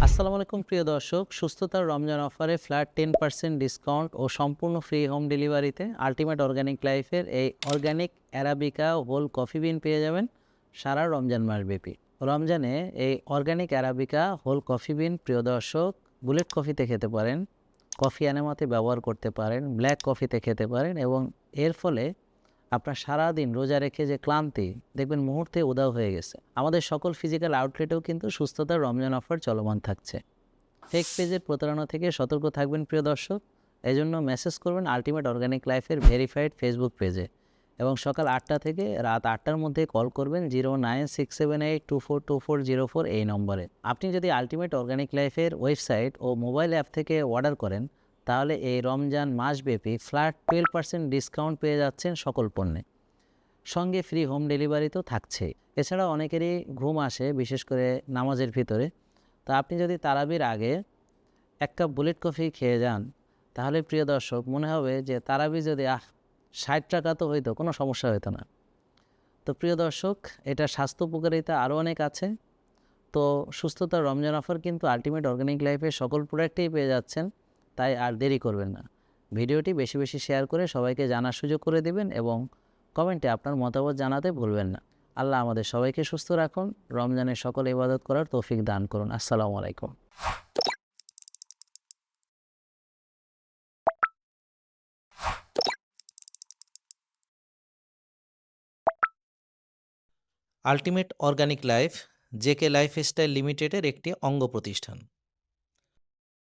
আসসালামু আলাইকুম প্রিয় দর্শক, সুস্থতার রমজান অফারে ফ্ল্যাট 10% ডিসকাউন্ট ও সম্পূর্ণ ফ্রি হোম ডেলিভারিতে আল্টিমেট অর্গানিক লাইফের এই organic arabica whole coffee bean পেয়ে যাবেন সারা রমজান মাসব্যাপী। রমজানে এই organic arabica whole coffee bean প্রিয় দর্শক বুলেট কফিতে খেতে পারেন, কফি এনেমাতে ব্যবহার করতে পারেন, ব্ল্যাক কফিতে খেতে পারেন এবং এর ফলে আপনার সারাদিন রোজা রেখে যে ক্লান্তি দেখবেন মুহূর্তে উধাও হয়ে গেছে। আমাদের সকল ফিজিক্যাল আউটলেটেও কিন্তু সুস্থতার রমজান অফার চলমান থাকছে। ফেক পেজের প্রতারণা থেকে সতর্ক থাকবেন প্রিয় দর্শক। এজন্য মেসেজ করবেন আল্টিমেট অর্গানিক লাইফের ভেরিফাইড ফেসবুক পেজে এবং সকাল 8টা থেকে রাত 8টার মধ্যে কল করবেন 09678242404 এই নম্বরে। আপনি যদি আল্টিমেট অর্গানিক লাইফের ওয়েবসাইট ও মোবাইল অ্যাপ থেকে অর্ডার করেন তাহলে এই রমজান মাসব্যাপী ফ্ল্যাট 12% ডিসকাউন্ট পেয়ে যাচ্ছেন সকল পণ্যে, সঙ্গে ফ্রি হোম ডেলিভারি তো থাকছেই। এছাড়া অনেকেরই ঘুম আসে বিশেষ করে নামাজের ভিতরে, তো আপনি যদি তারাবির আগে এক কাপ বুলেট কফি খেয়ে যান তাহলে প্রিয় দর্শক মনে হবে যে তারাবি যদি 60 টাকা তো হইতো, কোনো সমস্যা হতো না। তো প্রিয় দর্শক, এটা স্বাস্থ্য উপকারিতা আরও অনেক আছে। তো সুস্থতার রমজান অফার কিন্তু আল্টিমেট অর্গানিক লাইফের সকল প্রোডাক্টেই পেয়ে যাচ্ছেন, তাই আর দেরি করবেন না। ভিডিওটি বেশি বেশি শেয়ার করে সবাইকে জানার সুযোগ করে দিবেন এবং কমেন্টে আপনার মতামত জানাতে ভুলবেন না। আল্লাহ আমাদের সবাইকে সুস্থ রাখুন, রমজানের সকল ইবাদত করার তৌফিক দান করুন। আসসালামু আলাইকুম। Ultimate organic life JK lifestyle লিমিটেডের একটি অঙ্গ প্রতিষ্ঠান।